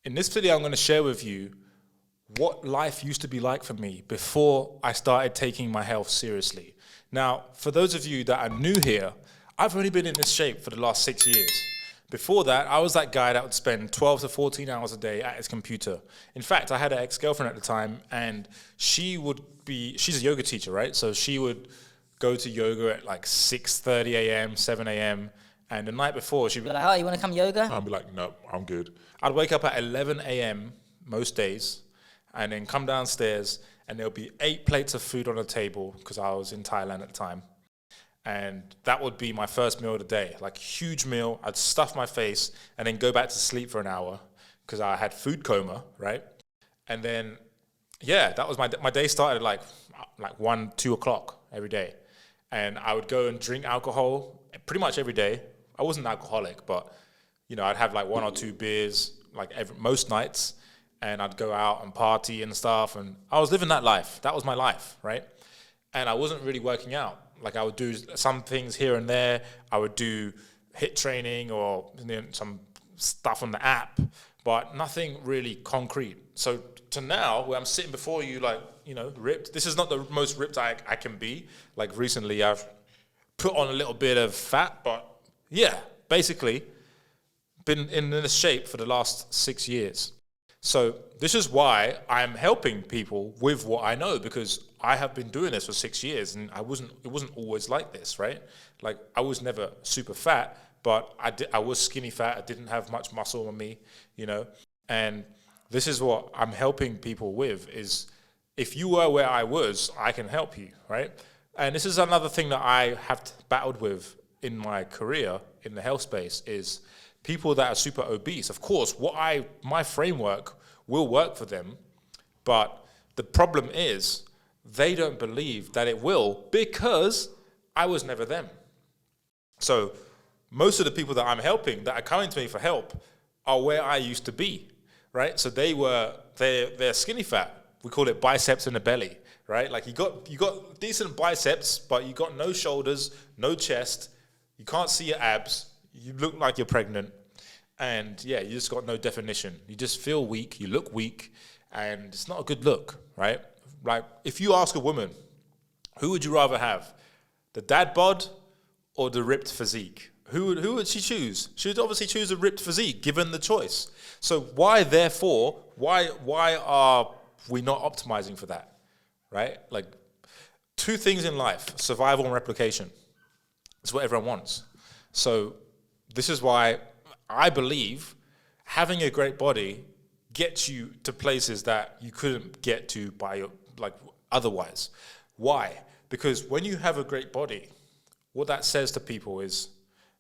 In this video, I'm going to share with you what life used to be like for me before I started taking my health seriously. Now, for those of you that are new here, I've only been in this shape for the last 6 years. Before that, I was that guy that would spend 12 to 14 hours a day at his computer. In fact, I had an ex-girlfriend at the time, and she's a yoga teacher, right? So she would go to yoga at like 6:30 a.m., 7 a.m., and the night before, she'd be Like, oh, you want to come yoga? I'd be like, no, I'm good. I'd wake up at 11 a.m. most days and then come downstairs and there'll be 8 plates of food on the table because I was in Thailand at the time. And that would be my first meal of the day, like huge meal. I'd stuff my face and then go back to sleep for an hour because I had food coma, right? And then, yeah, that was my day started at like 1, 2 o'clock every day. And I would go and drink alcohol pretty much every day. I wasn't an alcoholic, but you know, I'd have like 1 or 2 beers like most nights, and I'd go out and party and stuff, and I was living that life. That was my life, right? And I wasn't really working out. Like I would do some things here and there. I would do HIIT training or some stuff on the app, but nothing really concrete. So to now, where I'm sitting before you, like, you know, ripped. This is not the most ripped I can be. Like recently, I've put on a little bit of fat, but yeah, basically been in this shape for the last 6 years. So this is why I'm helping people with what I know, because I have been doing this for 6 years, and it wasn't always like this, right? Like I was never super fat, but I was skinny fat. I didn't have much muscle on me, you know. And this is what I'm helping people with, is if you were where I was, I can help you, right? And this is another thing that I have battled with in my career in the health space, is people that are super obese. Of course, my framework will work for them, but the problem is they don't believe that it will because I was never them. So most of the people that I'm helping that are coming to me for help are where I used to be, right? So they're skinny fat. We call it biceps in the belly, right? Like you got decent biceps, but you got no shoulders, no chest. You can't see your abs. You look like you're pregnant. And yeah, you just got no definition. You just feel weak. You look weak. And it's not a good look, right? Like if you ask a woman, who would you rather have? The dad bod or the ripped physique? Who would she choose? She would obviously choose a ripped physique, given the choice. So why are we not optimizing for that, right? Like 2 things in life, survival and replication. It's what everyone wants. So this is why I believe having a great body gets you to places that you couldn't get to otherwise. Why? Because when you have a great body, what that says to people is,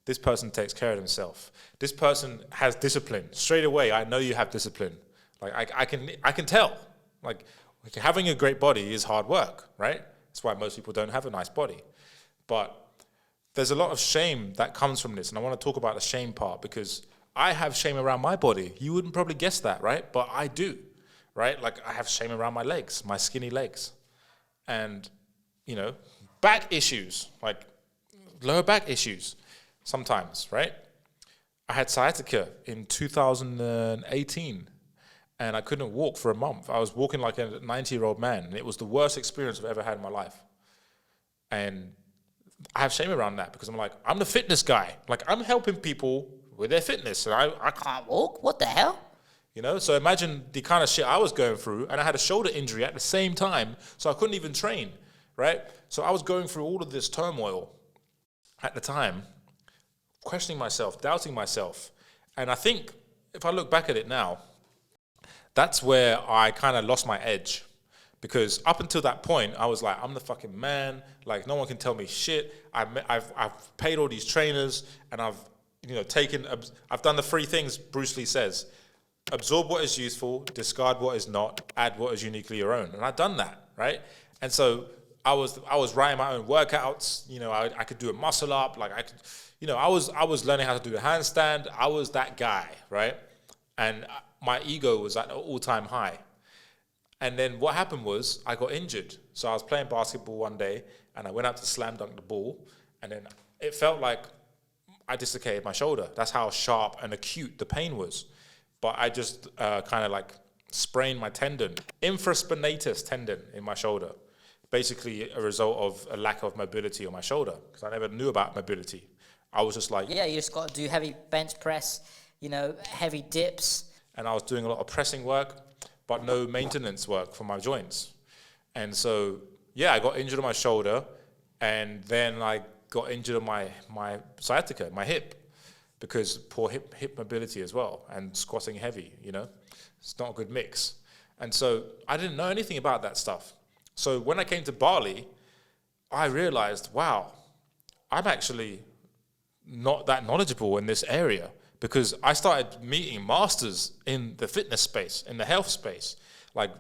this person takes care of themselves. This person has discipline. Straight away, I know you have discipline. Like I can tell. Like having a great body is hard work, right? That's why most people don't have a nice body. But there's a lot of shame that comes from this, and I want to talk about the shame part because I have shame around my body. You wouldn't probably guess that, right? But I do, right? Like I have shame around my legs, my skinny legs. And, you know, back issues, like lower back issues sometimes, right? I had sciatica in 2018, and I couldn't walk for a month. I was walking like a 90-year-old man, and it was the worst experience I've ever had in my life. And I have shame around that because I'm like, I'm the fitness guy. Like I'm helping people with their fitness, and I can't walk. What the hell? You know, so imagine the kind of shit I was going through, and I had a shoulder injury at the same time, so I couldn't even train, right? So I was going through all of this turmoil at the time, questioning myself, doubting myself. And I think if I look back at it now, that's where I kind of lost my edge. Because up until that point, I was like, I'm the fucking man. Like, no one can tell me shit. I've paid all these trainers, and I've done the 3 things Bruce Lee says: absorb what is useful, discard what is not, add what is uniquely your own. And I've done that, right? And so I was writing my own workouts. You know, I could do a muscle up. Like I could, you know, I was learning how to do a handstand. I was that guy, right? And my ego was at an all-time high. And then what happened was I got injured. So I was playing basketball one day, and I went out to slam dunk the ball, and then it felt like I dislocated my shoulder. That's how sharp and acute the pain was. but I just kind of like sprained my tendon, infraspinatus tendon in my shoulder. Basically a result of a lack of mobility on my shoulder, because I never knew about mobility. I was just like... Yeah, you just got to do heavy bench press, heavy dips. And I was doing a lot of pressing work, but no maintenance work for my joints. And so, yeah, I got injured on my shoulder, and then I got injured on my sciatica, my hip, because poor hip mobility as well, and squatting heavy, It's not a good mix. And so I didn't know anything about that stuff. So when I came to Bali, I realized, wow, I'm actually not that knowledgeable in this area, because I started meeting masters in the fitness space, in the health space, like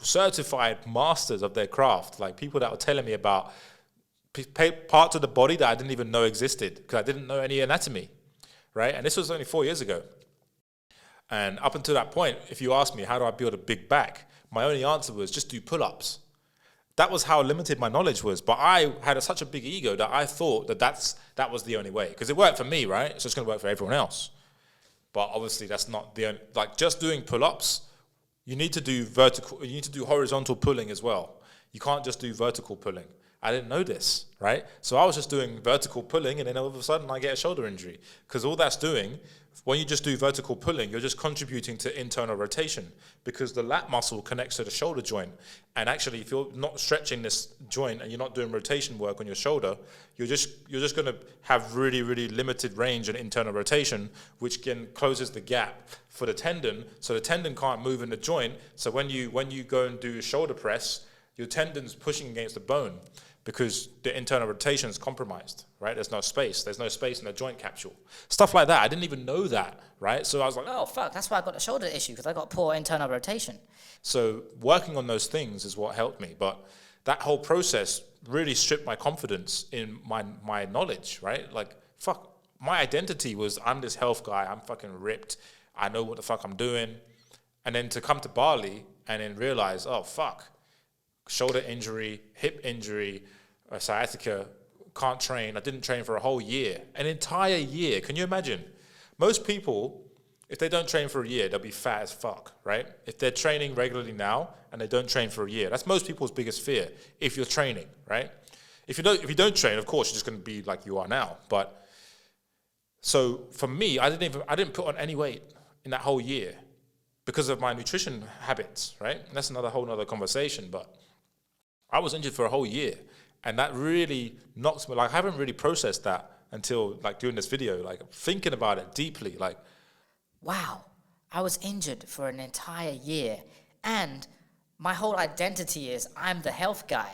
certified masters of their craft, like people that were telling me about parts of the body that I didn't even know existed, because I didn't know any anatomy, right? And this was only 4 years ago. And up until that point, if you ask me, how do I build a big back? My only answer was just do pull-ups. That was how limited my knowledge was. But I had such a big ego that I thought that was the only way. Because it worked for me, right? So it's going to work for everyone else. But obviously that's not the only... Like, just doing pull-ups, you need to do horizontal pulling as well. You can't just do vertical pulling. I didn't know this, right? So I was just doing vertical pulling, and then all of a sudden I get a shoulder injury. Because all that's doing, when you just do vertical pulling, you're just contributing to internal rotation, because the lat muscle connects to the shoulder joint. And actually, if you're not stretching this joint and you're not doing rotation work on your shoulder, you're just going to have really, really limited range and internal rotation, which then closes the gap for the tendon. So the tendon can't move in the joint. So when you go and do a shoulder press, your tendon's pushing against the bone, because the internal rotation is compromised, right? There's no space. There's no space in the joint capsule. Stuff like that. I didn't even know that, right? So I was like, oh, fuck, that's why I got the shoulder issue, because I got poor internal rotation. So working on those things is what helped me. But that whole process really stripped my confidence in my knowledge, right? Like, fuck, my identity was, I'm this health guy. I'm fucking ripped. I know what the fuck I'm doing. And then to come to Bali and then realize, oh, fuck, shoulder injury, hip injury, sciatica, can't train. I didn't train for a whole year, an entire year. Can you imagine? Most people, if they don't train for a year, they'll be fat as fuck, right? If they're training regularly now and they don't train for a year, that's most people's biggest fear. If you're training, right? If you don't train, of course, you're just going to be like you are now. But so for me, I didn't put on any weight in that whole year because of my nutrition habits, right? And that's whole nother conversation, but I was injured for a whole year, and that really knocks me. Like, I haven't really processed that until like doing this video, like thinking about it deeply. Like, wow, I was injured for an entire year, and my whole identity is I'm the health guy.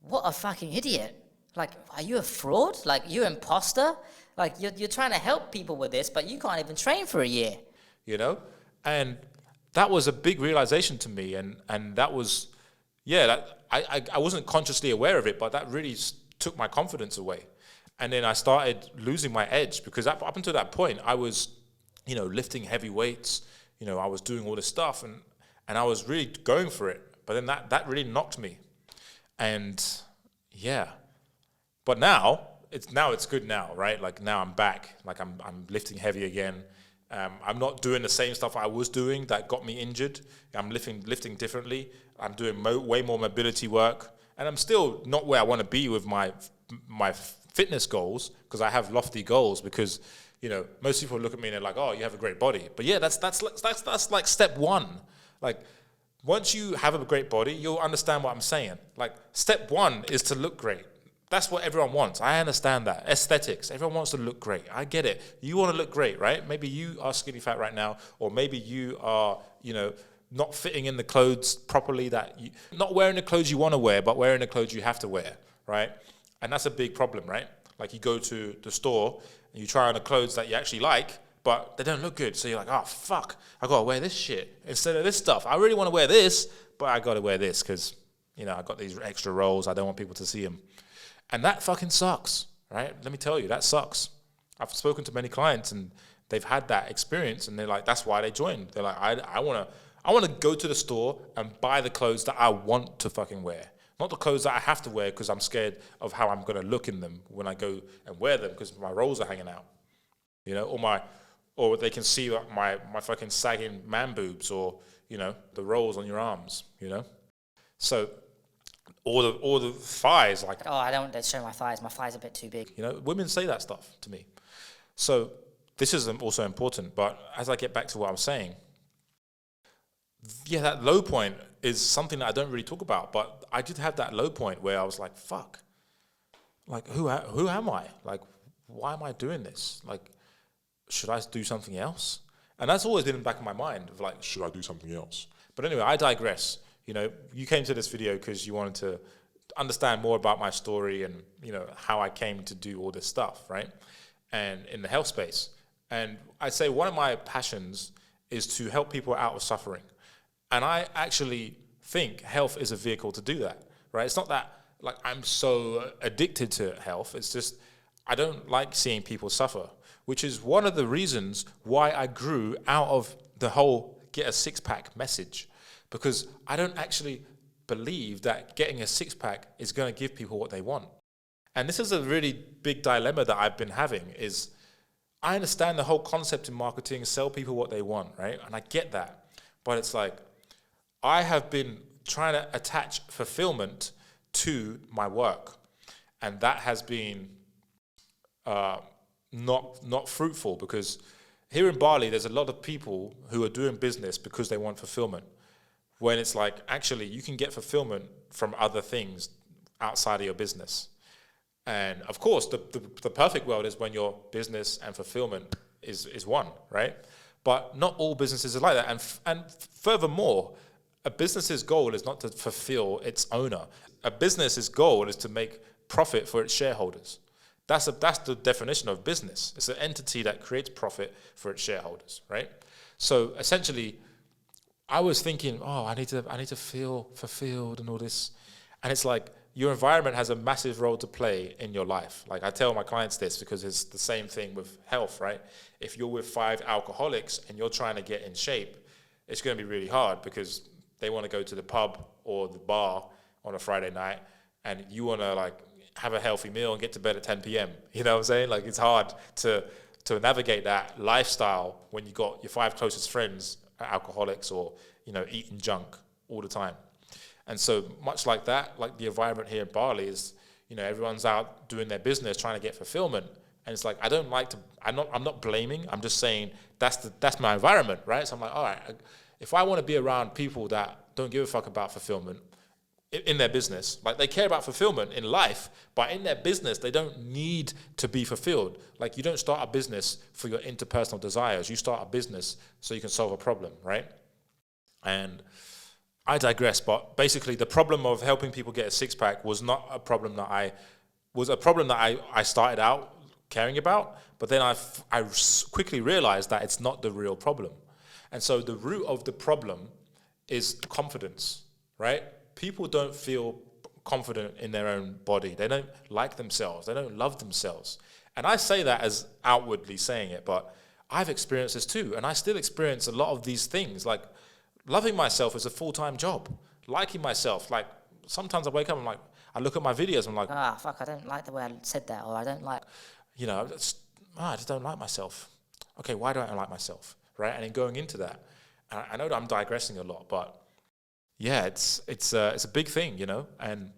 What a fucking idiot! Like, are you a fraud? Like, you imposter? Like, you're trying to help people with this, but you can't even train for a year. And that was a big realization to me, and that was. Yeah, I wasn't consciously aware of it, but that really took my confidence away. And then I started losing my edge, because up until that point, I was, lifting heavy weights. I was doing all this stuff, and I was really going for it. But then that really knocked me. And yeah, but now it's good now, right? Like, now I'm back. Like, I'm lifting heavy again. I'm not doing the same stuff I was doing that got me injured. I'm lifting differently. I'm doing way more mobility work, and I'm still not where I want to be with my fitness goals, because I have lofty goals. Because most people look at me and they're like, "Oh, you have a great body," but yeah, that's like step one. Like, once you have a great body, you'll understand what I'm saying. Like, step one is to look great. That's what everyone wants. I understand that. Aesthetics. Everyone wants to look great. I get it. You want to look great, right? Maybe you are skinny fat right now, or maybe you are, not fitting in the clothes properly, not wearing the clothes you want to wear, but wearing the clothes you have to wear, right? And that's a big problem, right? Like, you go to the store and you try on the clothes that you actually like, but they don't look good. So you're like, oh, fuck, I got to wear this shit instead of this stuff. I really want to wear this, but I got to wear this because, I got these extra rolls. I don't want people to see them. And that fucking sucks, right? Let me tell you, that sucks. I've spoken to many clients and they've had that experience, and they're like, that's why they joined. They're like, I want to go to the store and buy the clothes that I want to fucking wear, not the clothes that I have to wear because I'm scared of how I'm going to look in them when I go and wear them because my rolls are hanging out, or or they can see like, my fucking sagging man boobs, or the rolls on your arms, So all the thighs, like, Oh, I don't want to show my thighs. My thighs are a bit too big. women say that stuff to me. So this is also important. But as I get back to what I'm saying, yeah, that low point is something that I don't really talk about. But I did have that low point where I was like, fuck, like who am I? Like, why am I doing this? Like, should I do something else? And that's always been in the back of my mind of like, should I do something else? But anyway, I digress. You came to this video because you wanted to understand more about my story and, how I came to do all this stuff, right? And in the health space. And I'd say one of my passions is to help people out of suffering. And I actually think health is a vehicle to do that, right? It's not that like I'm so addicted to health. It's just I don't like seeing people suffer, which is one of the reasons why I grew out of the whole get a six-pack message, because I don't actually believe that getting a six-pack is going to give people what they want. And this is a really big dilemma that I've been having is I understand the whole concept in marketing, sell people what they want, right? And I get that. But it's like I have been trying to attach fulfillment to my work. And that has been not fruitful, because here in Bali, there's a lot of people who are doing business because they want fulfillment. When it's like, actually, you can get fulfillment from other things outside of your business. And of course, the perfect world is when your business and fulfillment is one, right? But not all businesses are like that. And furthermore, a business's goal is not to fulfill its owner. A business's goal is to make profit for its shareholders. That's the definition of business. It's an entity that creates profit for its shareholders, right? So essentially, I was thinking, I need to feel fulfilled and all this. And it's like, your environment has a massive role to play in your life. Like I tell my clients this because it's the same thing with health, right? If you're with 5 alcoholics and you're trying to get in shape, it's going to be really hard because they want to go to the pub or the bar on a Friday night and you want to like have a healthy meal and get to bed at 10 p.m. You know what I'm saying? Like it's hard to navigate that lifestyle when you got your 5 closest friends are alcoholics or, eating junk all the time. And so much like that, like the environment here in Bali is, everyone's out doing their business, trying to get fulfillment. And it's like, I'm not blaming. I'm just saying that's my environment, right? So I'm like, all right, if I want to be around people that don't give a fuck about fulfillment in their business, like they care about fulfillment in life, but in their business, they don't need to be fulfilled. Like you don't start a business for your interpersonal desires. You start a business so you can solve a problem, right? And I digress, but basically the problem of helping people get a six-pack was not a problem that I started out caring about, but then I quickly realized that it's not the real problem. And so the root of the problem is confidence, right? People don't feel confident in their own body. They don't like themselves. They don't love themselves. And I say that as outwardly saying it, but I've experienced this too, and I still experience a lot of these things, like loving myself is a full-time job. Liking myself, like sometimes I wake up and I look at my videos and I'm like, fuck, I don't like the way I said that, or I don't like, I just don't like myself. Okay, why don't I like myself, right? And then going into that, and I know that I'm digressing a lot, but yeah, it's a big thing, and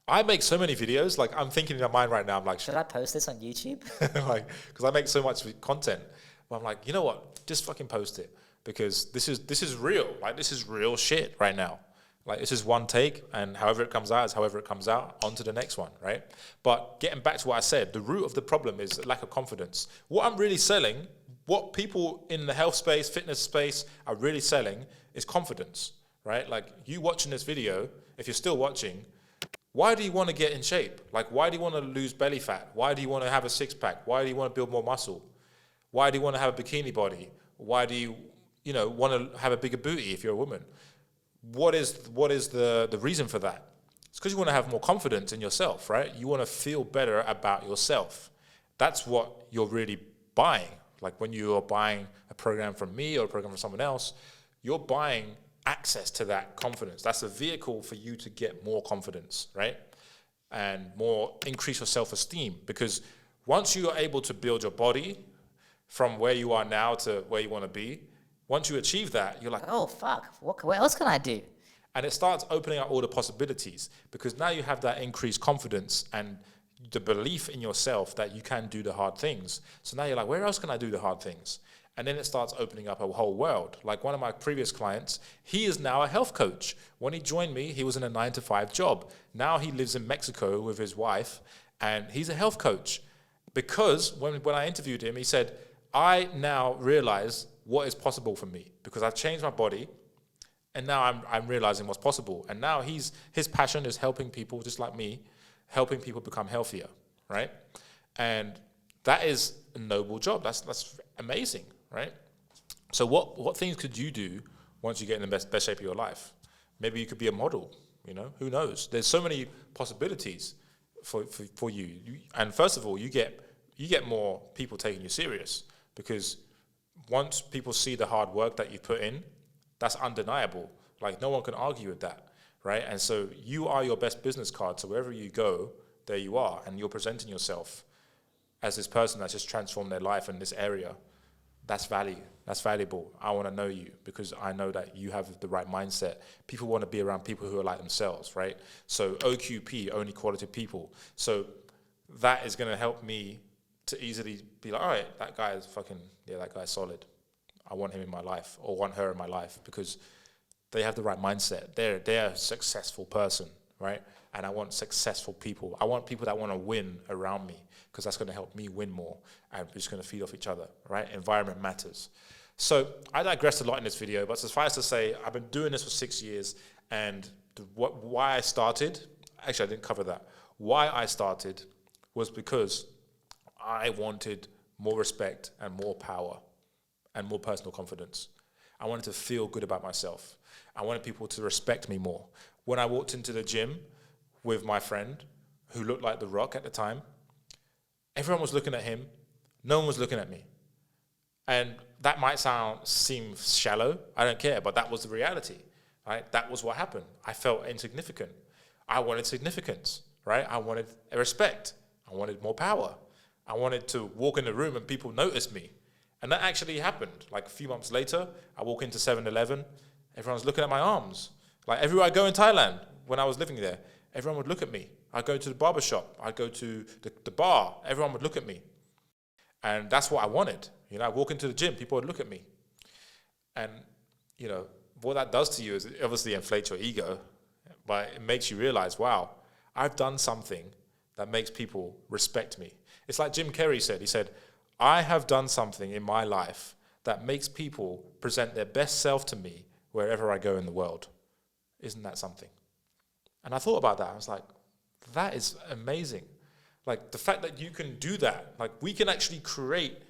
I make so many videos, like I'm thinking in my mind right now, I'm like, should I post this on YouTube? Because I make so much content, but I'm like, you know what, just fucking post it. Because this is real. Like this is real shit right now. Like this is one take, and however it comes out is however it comes out. On to the next one, right? But getting back to what I said, the root of the problem is lack of confidence. What I'm really selling, what people in the health space, fitness space are really selling is confidence, right? Like you watching this video, if you're still watching, why do you want to get in shape? Like why do you want to lose belly fat? Why do you want to have a six-pack? Why do you want to build more muscle? Why do you want to have a bikini body? Why do you want to have a bigger booty if you're a woman? What is the reason for that? It's because you want to have more confidence in yourself, right? You want to feel better about yourself. That's what you're really buying. Like when you are buying a program from me or a program from someone else, you're buying access to that confidence. That's a vehicle for you to get more confidence, right? And increase your self-esteem. Because once you are able to build your body, from where you are now to where you want to be. Once you achieve that, you're like, Oh, fuck. What else can I do? and it starts opening up all the possibilities, because now you have that increased confidence and the belief in yourself that you can do the hard things. So now you're like, where else can I do the hard things? And then it starts opening up a whole world. Like one of my previous clients, he is now a health coach. When he joined me, he was in a 9-to-5 job. Now he lives in Mexico with his wife, and he's a health coach. Because when I interviewed him, he said, I now realize what is possible for me, because I've changed my body, and now I'm realizing what's possible. And now his passion is helping people just like me, helping people become healthier, right? And that is a noble job. That's amazing, right? So what things could you do once you get in the best shape of your life? Maybe you could be a model, who knows? There's so many possibilities for you. And first of all, you get more people taking you serious, because once people see the hard work that you put in, that's undeniable. Like no one can argue with that, right? And so you are your best business card. So wherever you go, there you are, and you're presenting yourself as this person that's just transformed their life in this area. That's value. That's valuable. I want to know you because I know that you have the right mindset. People want to be around people who are like themselves, right? So OQP, only quality people. So that is going to help me to easily be like, all right, that guy is that guy's solid. I want him in my life, or want her in my life, because they have the right mindset. They're a successful person, right? And I want successful people. I want people that want to win around me, because that's going to help me win more, and we're just going to feed off each other, right? Environment matters. So I digressed a lot in this video, but suffice to say, I've been doing this for 6 years, and why I started, actually I didn't cover that. Why I started was because I wanted more respect and more power and more personal confidence. I wanted to feel good about myself. I wanted people to respect me more. When I walked into the gym with my friend, who looked like The Rock at the time, everyone was looking at him. No one was looking at me. And that might seem shallow. I don't care, but that was the reality, right? That was what happened. I felt insignificant. I wanted significance, right? I wanted respect. I wanted more power. I wanted to walk in the room and people notice me. And that actually happened. Like a few months later, I walk into 7-Eleven, everyone's looking at my arms. Like everywhere I go in Thailand, when I was living there, everyone would look at me. I'd go to the barber shop, I'd go to the bar, everyone would look at me. And that's what I wanted. I walk into the gym, people would look at me. And, what that does to you is it obviously inflates your ego, but it makes you realize, wow, I've done something that makes people respect me. It's like Jim Carrey said. He said, I have done something in my life that makes people present their best self to me wherever I go in the world. Isn't that something? And I thought about that. I was like, that is amazing. Like the fact that you can do that, like we can actually create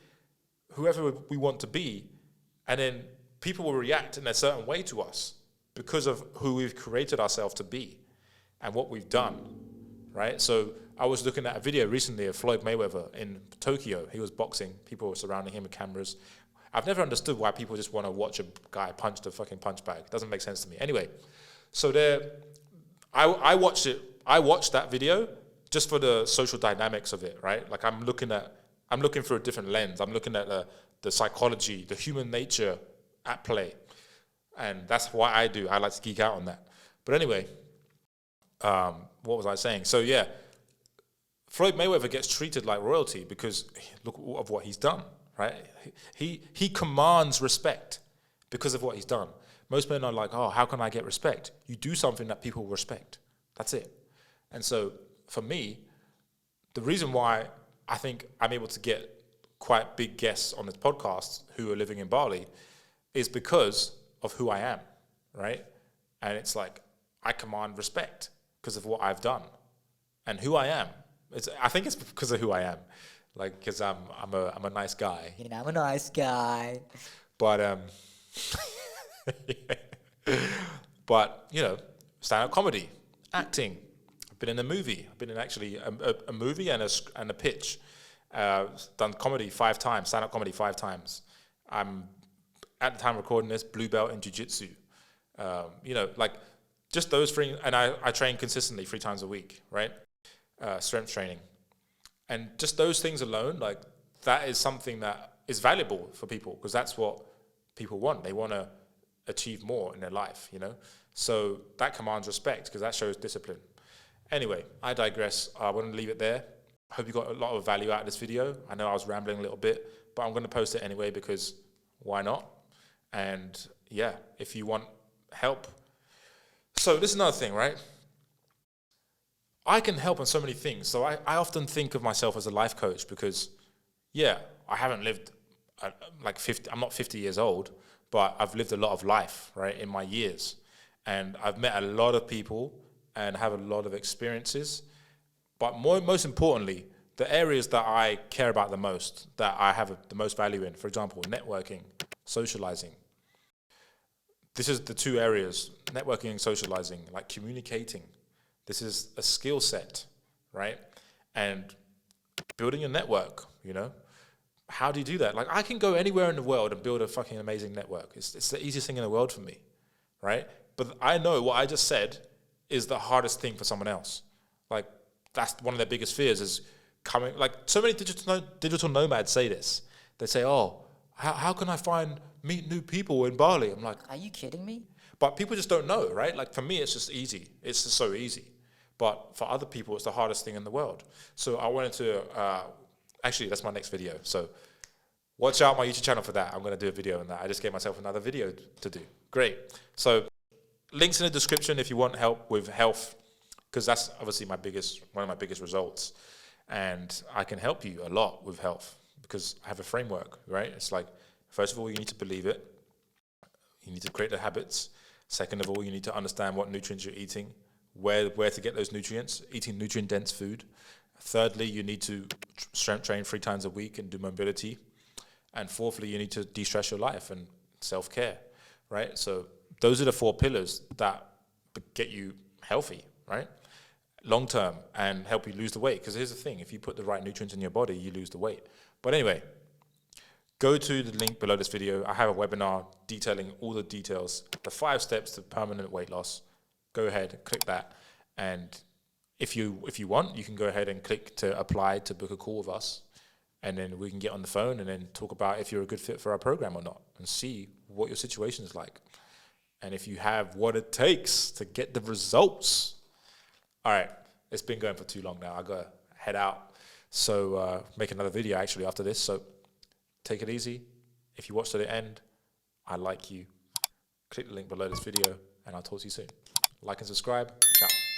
whoever we want to be, and then people will react in a certain way to us because of who we've created ourselves to be and what we've done, right? So I was looking at a video recently of Floyd Mayweather in Tokyo. He was boxing. People were surrounding him with cameras. I've never understood why people just want to watch a guy punch the fucking punch bag. It doesn't make sense to me. Anyway, so I watched it. I watched that video just for the social dynamics of it, right? Like I'm looking through a different lens. I'm looking at the psychology, the human nature at play. And that's what I do. I like to geek out on that. But anyway, what was I saying? So yeah, Floyd Mayweather gets treated like royalty because look of what he's done, right? He commands respect because of what he's done. Most men are like, oh, how can I get respect? You do something that people respect. That's it. And so for me, the reason why I think I'm able to get quite big guests on this podcast who are living in Bali is because of who I am, right? And it's like, I command respect because of what I've done and who I am. I think it's because of who I am, like because I'm a nice guy. I'm a nice guy. But but stand-up comedy, acting. I've been in a movie. I've been in actually a movie and a pitch. Done comedy 5 times, stand-up comedy 5 times. I'm at the time recording this blue belt in jiu-jitsu. Like just those 3, and I train consistently 3 times a week, right? Strength training. And just those things alone, like that is something that is valuable for people, because that's what people want. They want to achieve more in their life, you know? So that commands respect, because that shows discipline. Anyway, I digress. I want to leave it there. I hope you got a lot of value out of this video. I know I was rambling a little bit, but I'm going to post it anyway, because why not? And yeah, if you want help. So this is another thing, right? I can help on so many things. So I often think of myself as a life coach, because yeah, I haven't lived like 50, I'm not 50 years old, but I've lived a lot of life, right, in my years. And I've met a lot of people and have a lot of experiences. But most importantly, the areas that I care about the most, that I have the most value in, for example, networking, socializing. This is the two areas, networking and socializing, like communicating. This is a skill set, right? And building a network, you know? How do you do that? Like, I can go anywhere in the world and build a fucking amazing network. It's the easiest thing in the world for me, right? But I know what I just said is the hardest thing for someone else. Like, that's one of their biggest fears, is coming, like, so many digital nomads say this. They say, oh, how can I meet new people in Bali? I'm like, are you kidding me? But people just don't know, right? Like, for me, it's just easy. It's just so easy. But for other people, it's the hardest thing in the world. So I wanted to, actually, that's my next video. So watch out my YouTube channel for that. I'm going to do a video on that. I just gave myself another video to do. Great. So links in the description if you want help with health, because that's obviously one of my biggest results. And I can help you a lot with health, because I have a framework, right? It's like, first of all, you need to believe it. You need to create the habits. Second of all, you need to understand what nutrients you're eating, where to get those nutrients, eating nutrient-dense food. Thirdly, you need to strength train 3 times a week and do mobility. And fourthly, you need to de-stress your life and self-care, right? So those are the 4 pillars that get you healthy, right? Long-term, and help you lose the weight. Because here's the thing, if you put the right nutrients in your body, you lose the weight. But anyway, go to the link below this video. I have a webinar detailing all the details, the 5 steps to permanent weight loss. Go ahead, click that. And if you want, you can go ahead and click to apply to book a call with us. And then we can get on the phone and then talk about if you're a good fit for our program or not, and see what your situation is like. And if you have what it takes to get the results. All right, it's been going for too long now. I got to head out. So make another video actually after this. So take it easy. If you watch to the end, I like you. Click the link below this video, and I'll talk to you soon. Like and subscribe. Ciao.